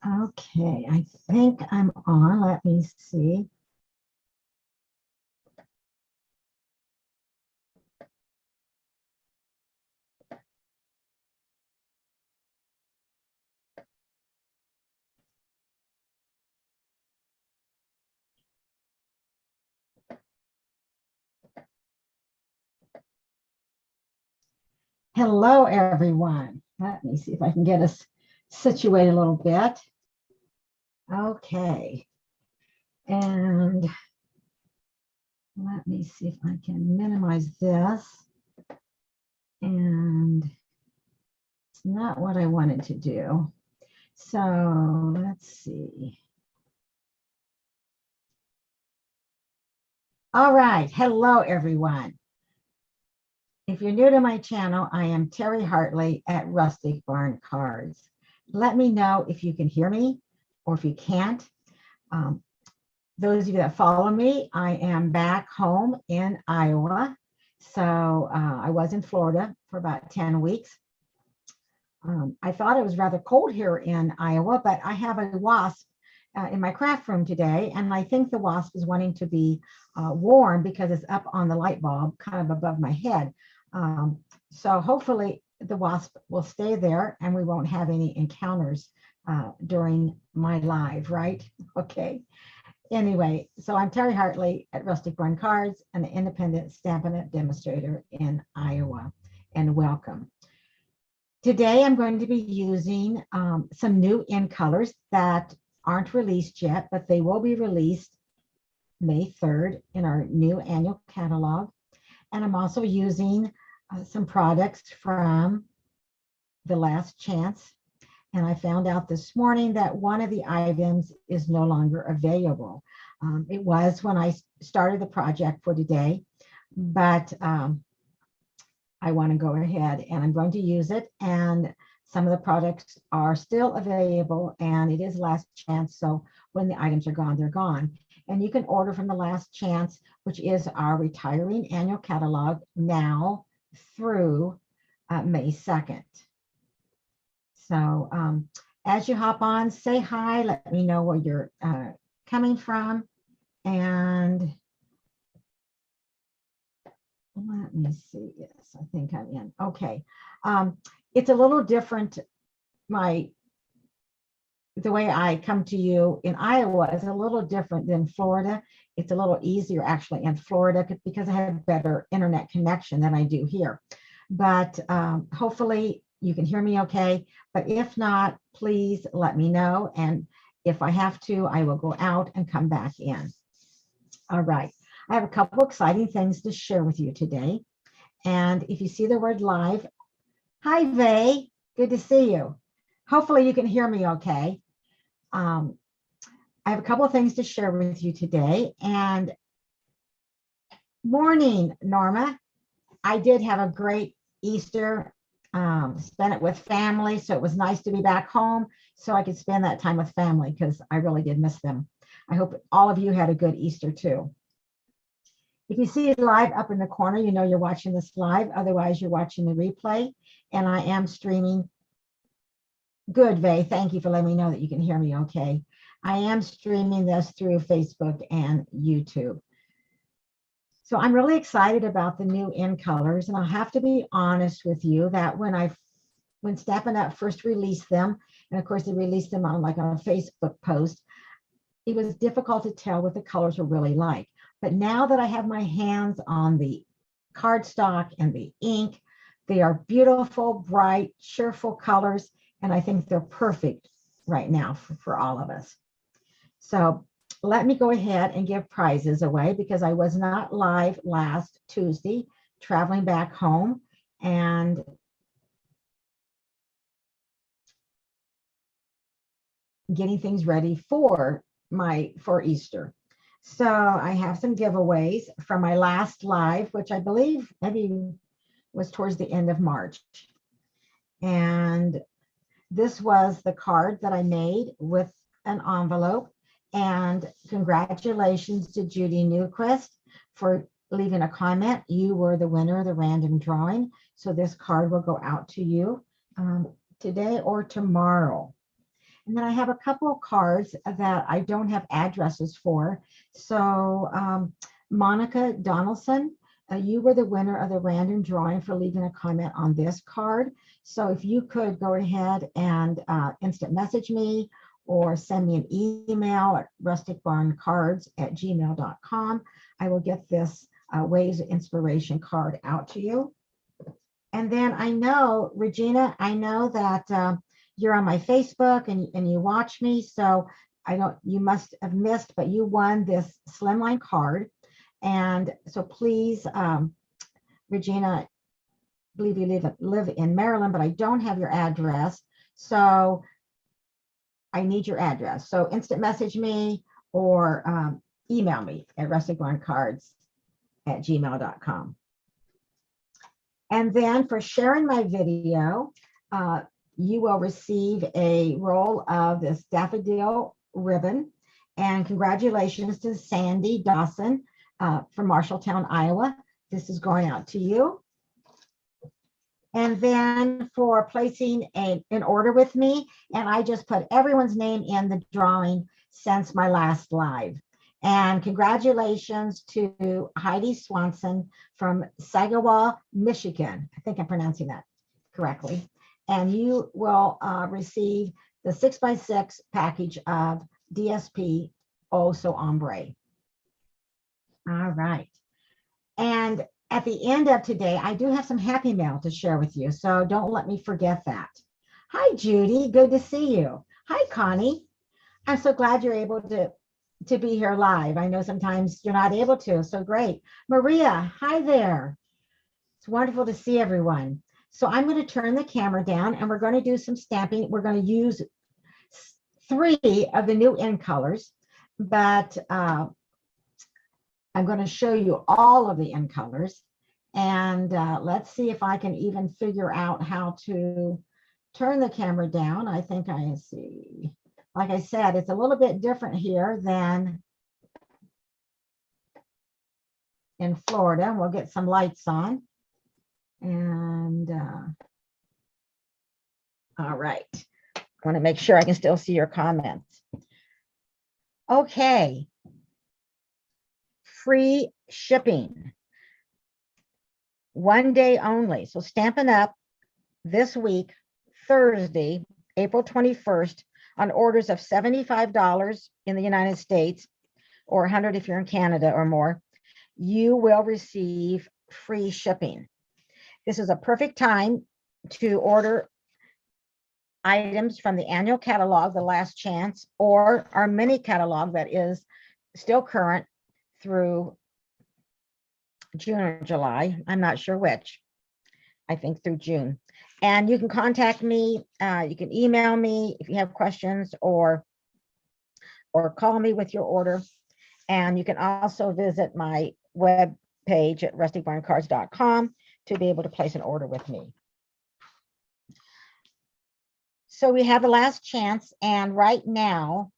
Okay, I think I'm on. Let me see. Hello, everyone. Let me see if I can get us situated a little bit. Okay, and let me see if I can minimize this. And it's not what I wanted to do. So let's see. All right. Hello, everyone. If you're new to my channel, I am Terry Hartley at Rustic Barn Cards. Let me know if you can hear me or if you can't. Those of you that follow me, I am back home in Iowa. So I was in Florida for about 10 weeks. I thought it was rather cold here in Iowa, but I have a wasp in my craft room today, and I think the wasp is wanting to be warm because it's up on the light bulb kind of above my head. So hopefully the wasp will stay there and we won't have any encounters during my live, right? Okay. Anyway, so I'm Terry Hartley at Rustic Barn Cards, an independent Stampin'Up demonstrator in Iowa, and welcome. Today, I'm going to be using some new in colors that aren't released yet, but they will be released May 3rd in our new annual catalog. And I'm also using some products from The Last Chance. And I found out this morning that one of the items is no longer available. It was when I started the project for today, but I want to go ahead and I'm going to use it, and some of the products are still available and it is last chance. So when the items are gone, they're gone. And you can order from The Last Chance, which is our retiring annual catalog now through May 2nd. So as you hop on, say hi, let me know where you're coming from, and let me see. Yes, I think I'm in. Okay. It's a little different. The way I come to you in Iowa is a little different than Florida. It's a little easier actually in Florida because I have better internet connection than I do here. But hopefully you can hear me okay. But if not, please let me know. And if I have to, I will go out and come back in. All right. I have a couple exciting things to share with you today. And if you see the word live, hi, Vay. Good to see you. Hopefully you can hear me okay. I have a couple of things to share with you today. And morning, Norma. I did have a great Easter, spent it with family. So it was nice to be back home so I could spend that time with family because I really did miss them. I hope all of you had a good Easter too. If you see it live up in the corner, you know you're watching this live. Otherwise, you're watching the replay. And I am streaming. Good, Vay. Thank you for letting me know that you can hear me okay. I am streaming this through Facebook and YouTube. So I'm really excited about the new in colors. And I'll have to be honest with you that when Stampin'Up first released them, and of course they released them on a Facebook post, it was difficult to tell what the colors were really like. But now that I have my hands on the cardstock and the ink, they are beautiful, bright, cheerful colors. And I think they're perfect right now for all of us. So let me go ahead and give prizes away because I was not live last Tuesday, traveling back home and getting things ready for Easter. So I have some giveaways from my last live, which I believe maybe was towards the end of March. And this was the card that I made with an envelope. And congratulations to Judy Newquist for leaving a comment. You were the winner of the random drawing. So this card will go out to you today or tomorrow. And then I have a couple of cards that I don't have addresses for. So Monica Donaldson, you were the winner of the random drawing for leaving a comment on this card. So if you could go ahead and instant message me or send me an email at rusticbarncards@gmail.com, I will get this Waves of Inspiration card out to you. And then I know, Regina, I know that you're on my Facebook and you watch me. So you must have missed, but you won this slimline card. And so please, Regina, I believe you live in Maryland, but I don't have your address. So I need your address. So instant message me or email me at rusticbarncards@gmail.com. And then for sharing my video, you will receive a roll of this daffodil ribbon. And congratulations to Sandy Dawson from Marshalltown, Iowa. This is going out to you. And then for placing an order with me, and I just put everyone's name in the drawing since my last live. And congratulations to Heidi Swanson from Sagawa, Michigan. I think I'm pronouncing that correctly. And you will receive the 6x6 package of DSP Oh So Ombre. All right. And at the end of today, I do have some happy mail to share with you, so don't let me forget that. Hi, Judy. Good to see you. Hi, Connie. I'm so glad you're able to be here live. I know sometimes you're not able to, so great. Maria, hi there. It's wonderful to see everyone. So I'm going to turn the camera down and we're going to do some stamping. We're going to use 3 of the new in colors, but I'm going to show you all of the in colors. And let's see if I can even figure out how to turn the camera down. I think I see. Like I said, it's a little bit different here than in Florida. And we'll get some lights on. And all right. I want to make sure I can still see your comments. Okay. Free shipping. 1 day only. So Stampin'Up this week, Thursday, April 21st, on orders of $75 in the United States or $100 if you're in Canada or more, you will receive free shipping. This is a perfect time to order items from the annual catalog, The Last Chance, or our mini catalog that is still current through June or July. I'm not sure which. I think through June. And you can contact me. You can email me if you have questions or call me with your order. And you can also visit my web page at rusticbarncards.com to be able to place an order with me. So we have The Last Chance, and right now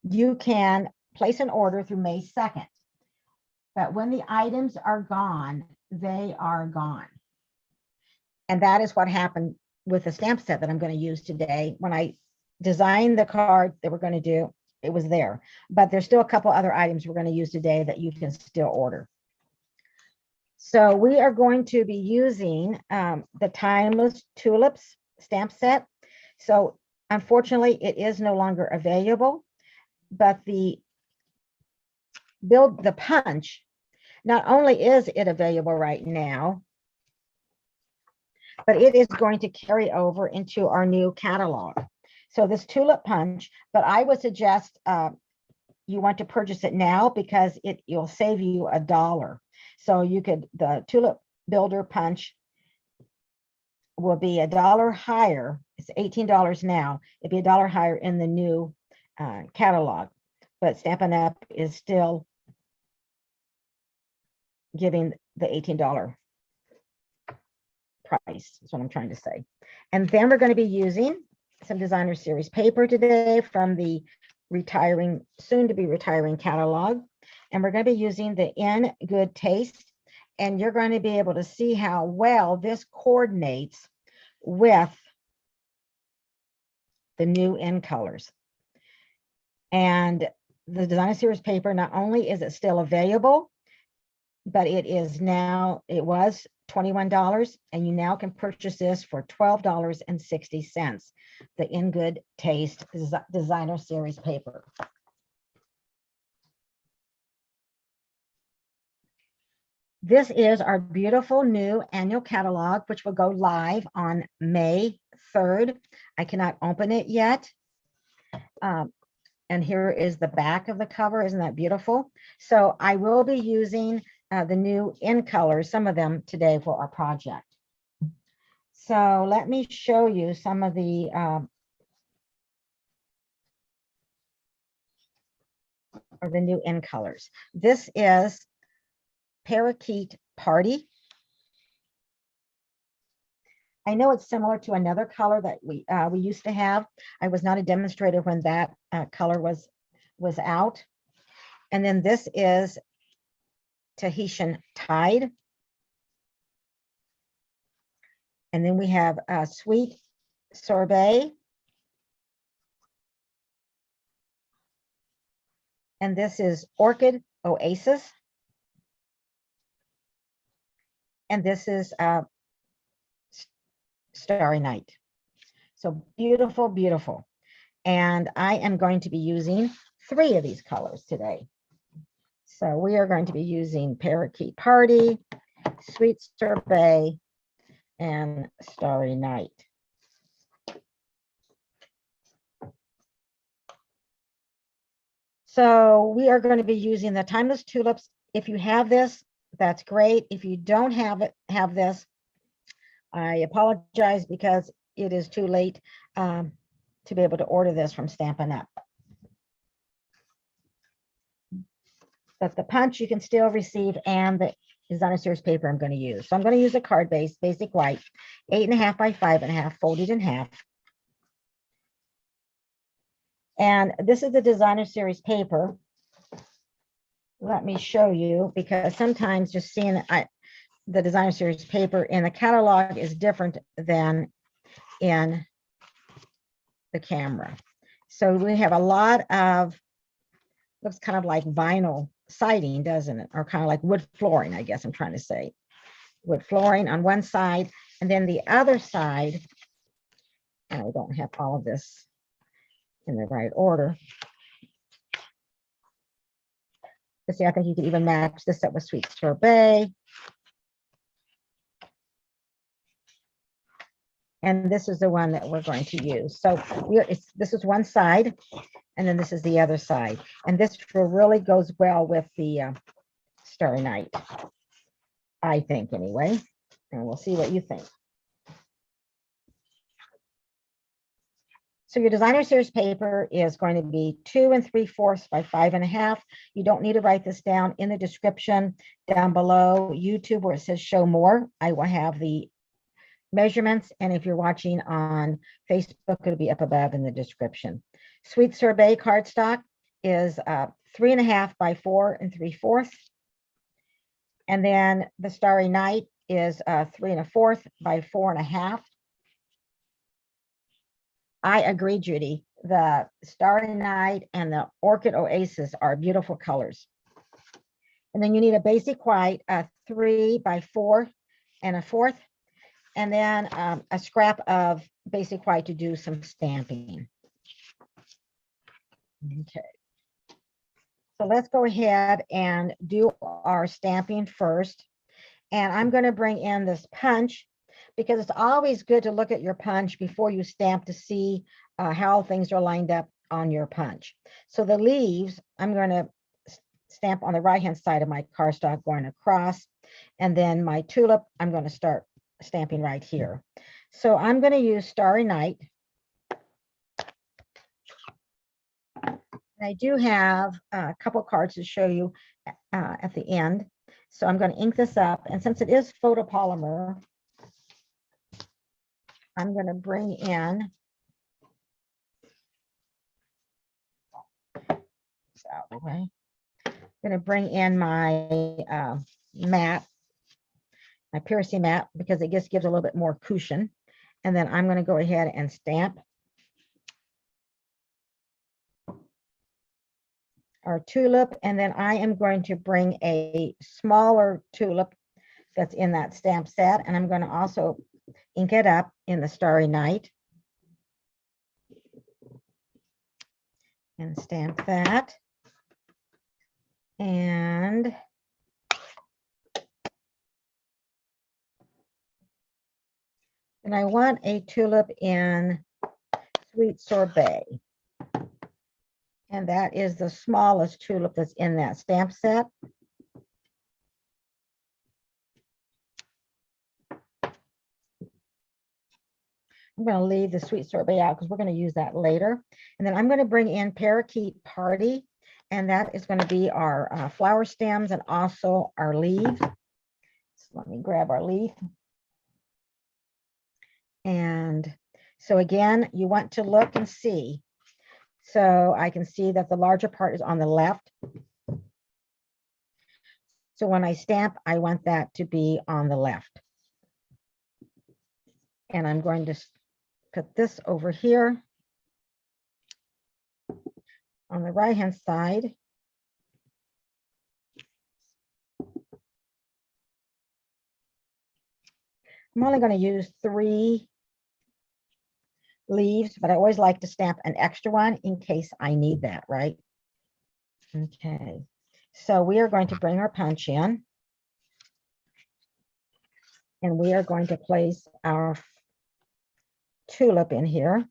you can place an order through May 2nd. But when the items are gone, they are gone. And that is what happened with the stamp set that I'm going to use today. When I designed the card that we're going to do, it was there. But there's still a couple other items we're going to use today that you can still order. So we are going to be using the Timeless Tulips stamp set. So unfortunately, it is no longer available, but the punch, not only is it available right now, but it is going to carry over into our new catalog. So this tulip punch, but I would suggest you want to purchase it now because you'll save you $1. So the Tulip Builder punch will be $1 higher. It's $18 now. It'd be $1 higher in the new catalog, but Stampin'Up is still giving the $18 price, is what I'm trying to say. And then we're going to be using some designer series paper today from the soon to be retiring catalog. And we're going to be using the In Good Taste. And you're going to be able to see how well this coordinates with the new in colors. And the designer series paper, not only is it still available, but it was $21, and you now can purchase this for $12.60. The In Good Taste designer series paper. This is our beautiful new annual catalog, which will go live on May 3rd. I cannot open it yet. And here is the back of the cover. Isn't that beautiful? So I will be using the new in colors, some of them today for our project. So let me show you some of the new in colors. This is Parakeet Party. I know it's similar to another color that we used to have. I was not a demonstrator when that color was out. And then this is Tahitian Tide. And then we have Sweet Sorbet. And this is Orchid Oasis. And this is Starry Night. So beautiful, beautiful. And I am going to be using 3 of these colors today. So we are going to be using Parakeet Party, Sweet Sorbet, and Starry Night. So we are going to be using the Timeless Tulips. If you have this, that's great. If you don't have this, I apologize because it is too late to be able to order this from Stampin'Up. But the punch you can still receive, and the designer series paper I'm going to use. So I'm going to use a card base, basic white, 8.5 by 5.5, folded in half. And this is the designer series paper. Let me show you, because sometimes just seeing the designer series paper in the catalog is different than in the camera. So we have a lot of, looks kind of like vinyl siding, doesn't it? Or kind of like wood flooring, I guess I'm trying to say. Wood flooring on one side, and then the other side, and I don't have all of this in the right order. Let's see, I think you could even match this up with Sweet Sorbet. And this is the one that we're going to use. So this is one side, and then this is the other side. And this really goes well with the Starry Night, I think, anyway. And we'll see what you think. So your designer series paper is going to be 2 3/4 by 5.5. You don't need to write this down. In the description down below YouTube where it says show more, I will have the measurements. And if you're watching on Facebook, it'll be up above in the description. Sweet Sorbet cardstock is 3.5 by 4 3/4. And then the Starry Night is 3 1/4 by 4.5. I agree, Judy. The Starry Night and the Orchid Oasis are beautiful colors. And then you need a basic white, 3 by 4 1/4, and then a scrap of basic white to do some stamping. Okay. So let's go ahead and do our stamping first. And I'm going to bring in this punch, because it's always good to look at your punch before you stamp to see how things are lined up on your punch. So the leaves, I'm going to stamp on the right-hand side of my cardstock going across. And then my tulip, I'm going to start stamping right here. So I'm going to use Starry Night. I do have a couple cards to show you at the end. So I'm going to ink this up. And since it is photopolymer, I'm going to bring in, out of the way. I'm going to bring in my mat, my piercing mat, because it just gives a little bit more cushion. And then I'm going to go ahead and stamp our tulip, and then I am going to bring a smaller tulip that's in that stamp set, and I'm going to also ink it up in the Starry Night and stamp that. And I want a tulip in Sweet Sorbet. And that is the smallest tulip that's in that stamp set. I'm going to leave the Sweet Sorbet out because we're going to use that later. And then I'm going to bring in Parakeet Party, and that is going to be our flower stems and also our leaves. So let me grab our leaf. And so again, you want to look and see. So I can see that the larger part is on the left. So when I stamp, I want that to be on the left. And I'm going to put this over here on the right-hand side. I'm only going to use 3 leaves, but I always like to stamp an extra one in case I need that, right? Okay, so we are going to bring our punch in, and we are going to place our tulip in here.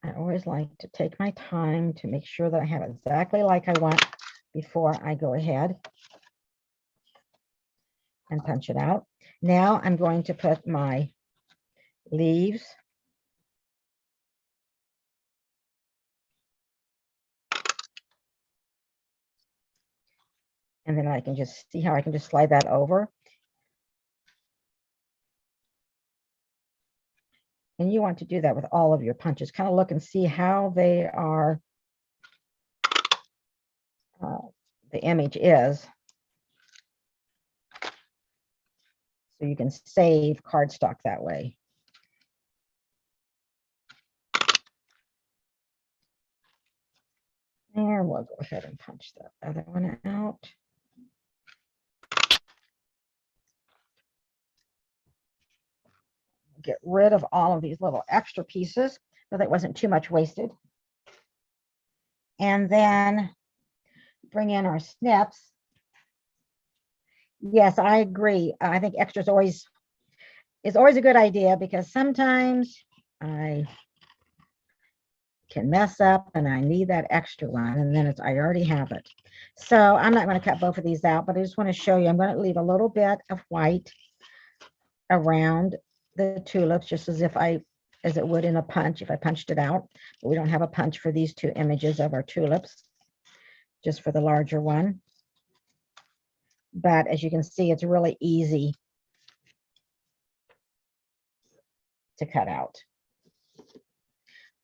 I always like to take my time to make sure that I have exactly like I want before I go ahead and punch it out. Now I'm going to put my leaves and then I can just see how I can just slide that over. And you want to do that with all of your punches. Kind of look and see how they are, the image is. So you can save cardstock that way. And we'll go ahead and punch that other one out. Get rid of all of these little extra pieces so that wasn't too much wasted. And then bring in our snips. Yes, I agree. I think extra is always a good idea because sometimes I can mess up and I need that extra one, and then I already have it. So I'm not going to cut both of these out, but I just want to show you. I'm going to leave a little bit of white around the tulips, just as it would in a punch if I punched it out. But we don't have a punch for these 2 images of our tulips, just for the larger one. But as you can see, it's really easy to cut out.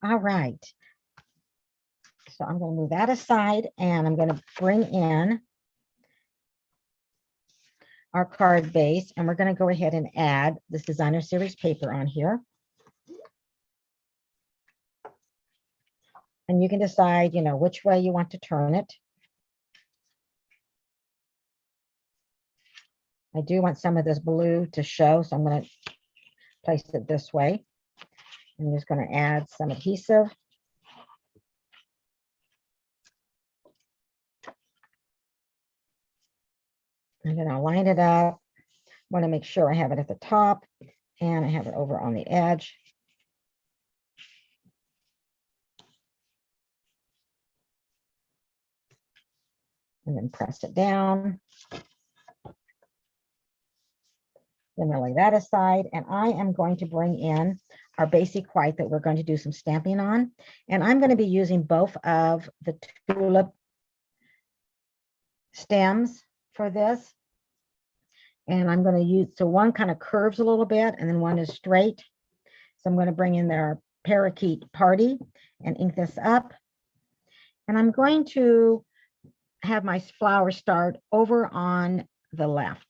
All right. So I'm going to move that aside, and I'm going to bring in our card base, and we're going to go ahead and add this designer series paper on here. And you can decide, which way you want to turn it. I do want some of this blue to show, so I'm going to place it this way. I'm just going to add some adhesive. And then I'll line it up. Want to make sure I have it at the top and I have it over on the edge. And then press it down. Then I'll lay that aside, and I am going to bring in our basic white that we're going to do some stamping on. And I'm going to be using both of the tulip stems for this. And I'm going to use, so one kind of curves a little bit and then one is straight. So I'm going to bring in their Parakeet Party and ink this up. And I'm going to have my flower start over on the left.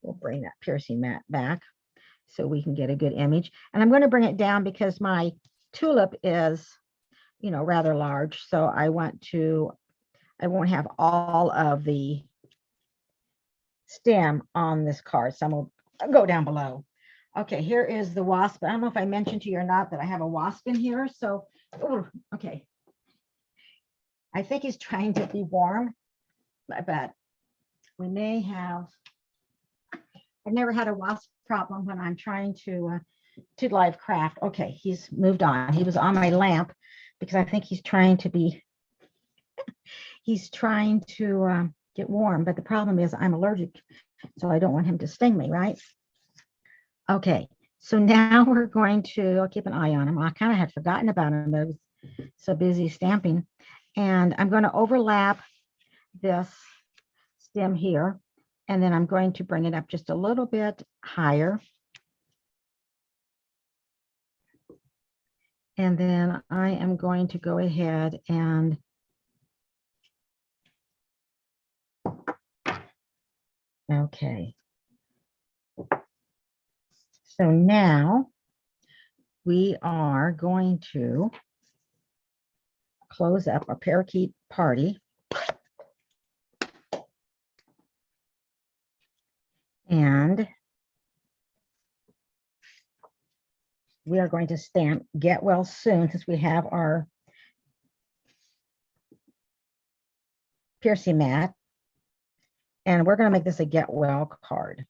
We'll bring that piercing mat back so we can get a good image. And I'm going to bring it down because my tulip is, you know, rather large. So I won't have all of the stem on this card. So I'm going to go down below. Okay, here is the wasp. I don't know if I mentioned to you or not that I have a wasp in here. So, okay. I think he's trying to be warm, but we may have, I've never had a wasp problem when I'm trying to live craft. Okay, he's moved on. He was on my lamp because I think he's trying to be, he's trying to get warm. But the problem is I'm allergic, so I don't want him to sting me, right? Okay, so now we're going to, I'll keep an eye on him. I kind of had forgotten about him. I was so busy stamping. And I'm going to overlap this stem here. And then I'm going to bring it up just a little bit higher. And then I am going to go ahead and okay. So now we are going to close up our parakeet party. And we are going to stamp Get Well Soon since we have our piercing mat. And we're going to make this a Get Well card.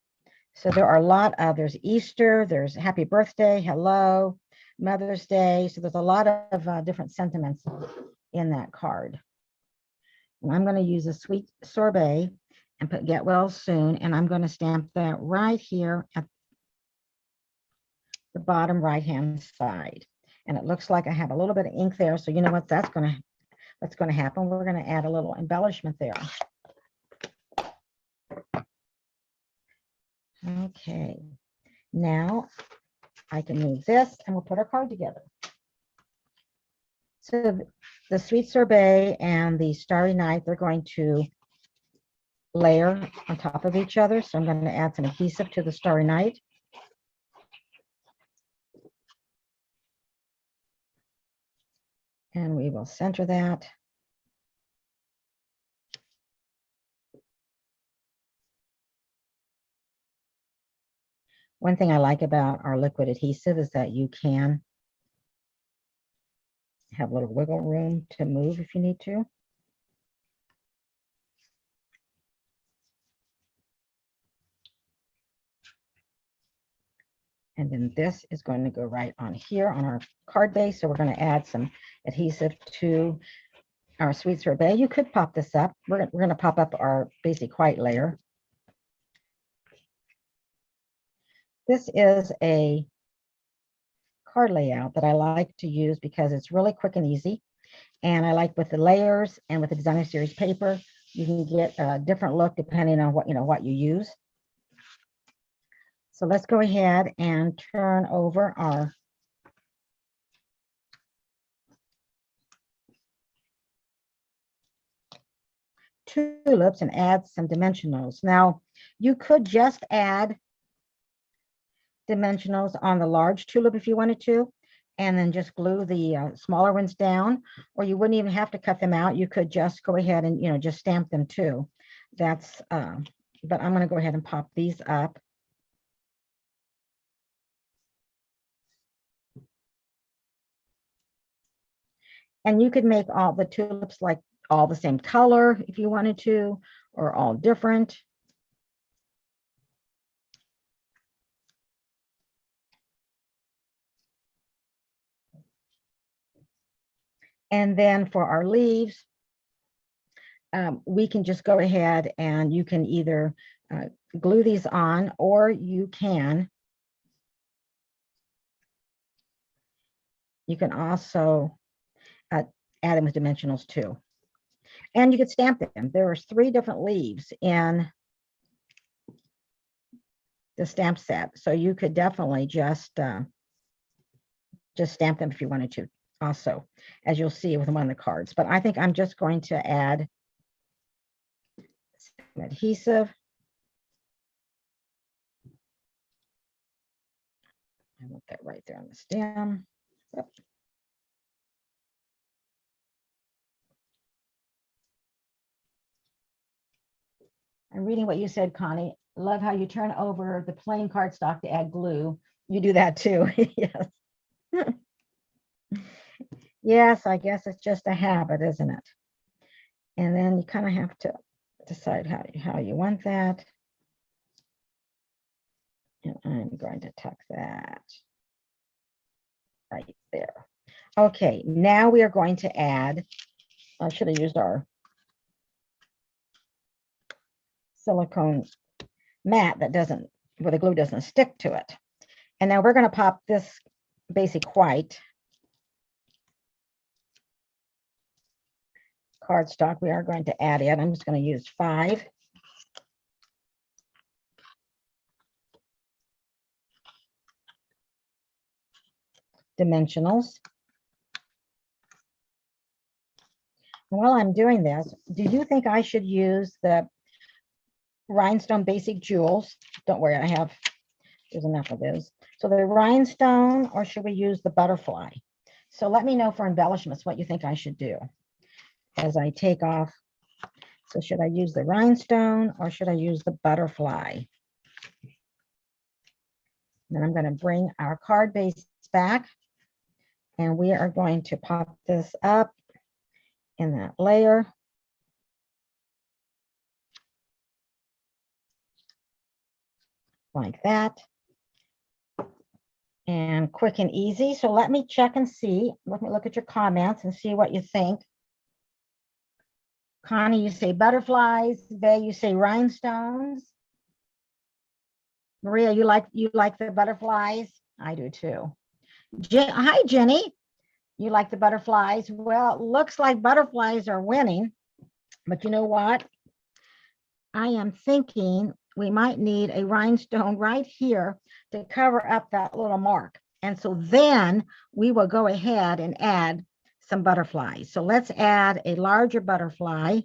So there are a lot of, there's Easter, there's Happy Birthday, hello, Mother's Day. So there's a lot of different sentiments in that card. And I'm going to use a sweet sorbet and put Get Well Soon. And I'm going to stamp that right here at the bottom right-hand side. And it looks like I have a little bit of ink there. So you know what, what's going to happen. We're going to add a little embellishment there. Okay, now I can move this and we'll put our card together. So the Sweet Sorbet and the Starry Night, they're going to layer on top of each other. So I'm going to add some adhesive to the Starry Night. And we will center that. One thing I like about our liquid adhesive is that you can have a little wiggle room to move if you need to. And then this is going to go right on here on our card base. So we're going to add some adhesive to our Sweet Sorbet. You could pop this up. We're going to pop up our basic white layer. This is a card layout that I like to use because it's really quick and easy. And I like with the layers and with the designer series paper, you can get a different look depending on what you use. So let's go ahead and turn over our tulips and add some dimensionals. Now, you could just add dimensionals on the large tulip if you wanted to, and then just glue the smaller ones down, or you wouldn't even have to cut them out. You could just go ahead and, just stamp them too. That's, but I'm going to go ahead and pop these up. And you could make all the tulips like all the same color if you wanted to, or all different. And then for our leaves, we can just go ahead and you can either glue these on, or you can also add them with dimensionals too. And you could stamp them. There are 3 different leaves in the stamp set. So you could definitely just stamp them if you wanted to also, as you'll see with one of the cards. But I think I'm just going to add some adhesive. I want that right there on the stem. Yep. I'm reading what you said, Connie. Love how you turn over the plain cardstock to add glue. You do that too. Yes. Yes, I guess it's just a habit, isn't it? And then you kind of have to decide how you want that. And I'm going to tuck that right there. Okay, now we are going to add, I should have used our silicone mat that doesn't, where the glue doesn't stick to it. And now we're going to pop this basic white cardstock. We are going to add it. I'm just going to use 5. Dimensionals. While I'm doing this, do you think I should use the rhinestone basic jewels? Don't worry, there's enough of those. So the rhinestone, or should we use the butterfly? So let me know for embellishments what you think I should do as I take off. So should I use the rhinestone or should I use the butterfly? Then I'm going to bring our card base back and we are going to pop this up in that layer. Like that. And quick and easy. So let me check and see. Let me look at your comments and see what you think. Connie, you say butterflies. Vay, you say rhinestones. Maria, you like the butterflies? I do too. Hi, Jenny. You like the butterflies? Well, it looks like butterflies are winning, but you know what? I am thinking we might need a rhinestone right here to cover up that little mark. And so then we will go ahead and add some butterflies. So let's add a larger butterfly.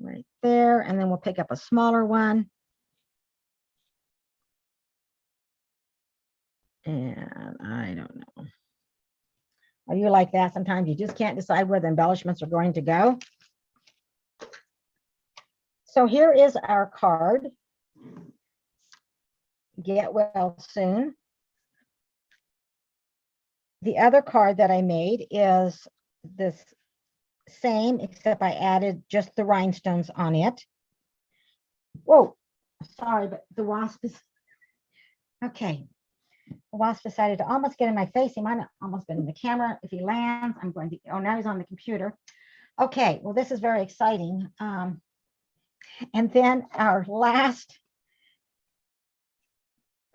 Right there. And then we'll pick up a smaller one. And I don't know. Are you like that? Sometimes you just can't decide where the embellishments are going to go. So here is our card. Get well soon. The other card that I made is this same, except I added just the rhinestones on it. Whoa, sorry, but the wasp is, okay. The wasp decided to almost get in my face. He might have almost been in the camera. If he lands, I'm going to, oh, now he's on the computer. Okay, well, this is very exciting. And then our last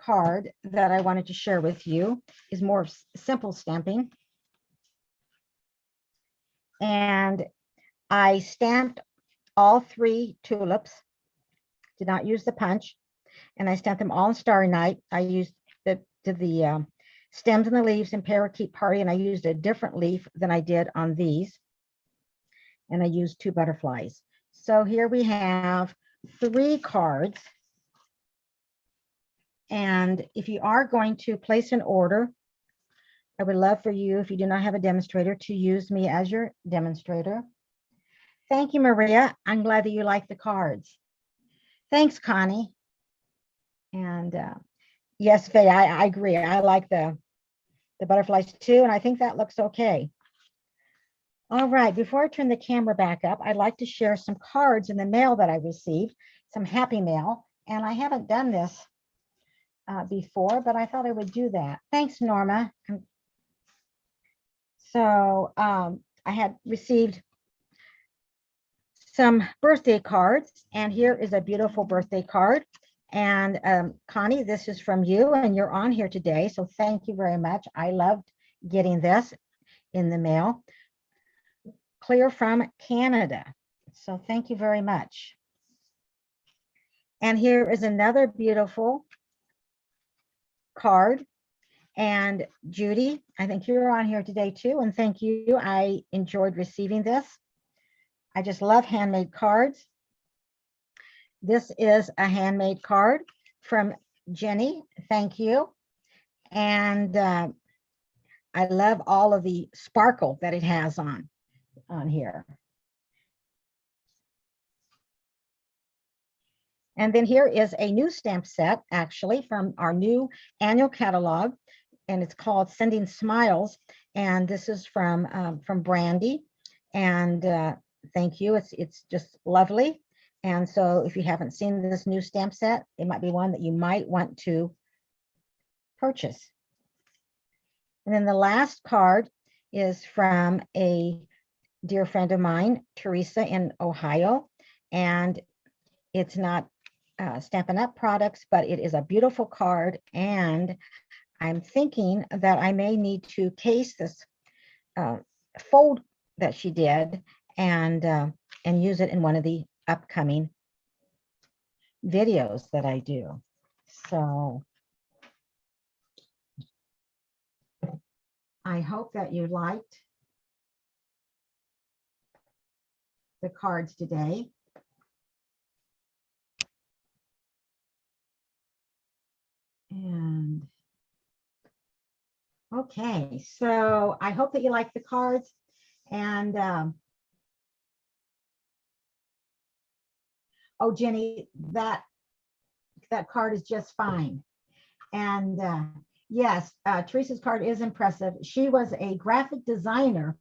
card that I wanted to share with you is more simple stamping. And I stamped all 3 tulips, did not use the punch, and I stamped them all in Starry Night. I used the stems and the leaves in Parakeet Party, and I used a different leaf than I did on these. And I used 2 butterflies. So here we have 3 cards. And if you are going to place an order, I would love for you, if you do not have a demonstrator, to use me as your demonstrator. Thank you, Maria. I'm glad that you like the cards. Thanks, Connie. And yes, Faye, I agree. I like the butterflies too, and I think that looks okay. All right, before I turn the camera back up, I'd like to share some cards in the mail that I received, some happy mail, and I haven't done this before, but I thought I would do that. Thanks, Norma. So I had received some birthday cards, and here is a beautiful birthday card. And Connie, this is from you, and you're on here today, so thank you very much. I loved getting this in the mail. Clear from Canada. So thank you very much. And here is another beautiful card. And Judy, I think you're on here today too. And thank you. I enjoyed receiving this. I just love handmade cards. This is a handmade card from Jenny. Thank you. And I love all of the sparkle that it has on here. And then here is a new stamp set, actually, from our new annual catalog, and it's called Sending Smiles. And this is from Brandy. And thank you. It's just lovely. And so if you haven't seen this new stamp set, it might be one that you might want to purchase. And then the last card is from a dear friend of mine, Teresa in Ohio. And it's not Stampin' Up! Products, but it is a beautiful card. And I'm thinking that I may need to case this fold that she did and use it in one of the upcoming videos that I do. So I hope that you liked the cards today. And okay, so I hope that you like the cards. And oh, Jenny, that card is just fine. And yes, Teresa's card is impressive. She was a graphic designer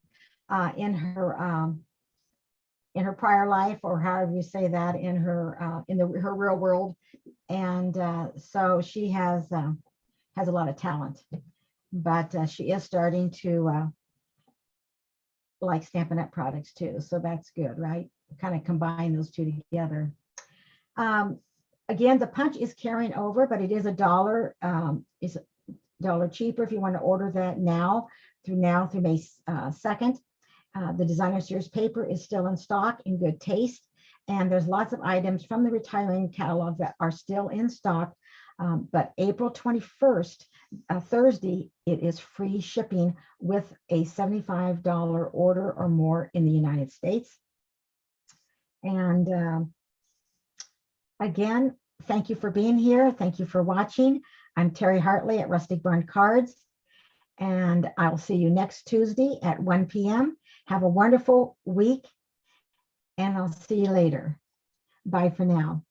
in her prior life, or however you say that, in her her real world. And so she has a lot of talent, but she is starting to like Stampin' Up! Products too. So that's good, right? Kind of combine those two together. Again, the punch is carrying over, but it is $1. It's $1 cheaper if you want to order that now through May 2nd. The designer series paper is still in stock in good taste. And there's lots of items from the retiring catalog that are still in stock. But April 21st, Thursday, it is free shipping with a $75 order or more in the United States. And again, thank you for being here. Thank you for watching. I'm Terry Hartley at Rustic Barn Cards, and I'll see you next Tuesday at 1 p.m. Have a wonderful week, and I'll see you later. Bye for now.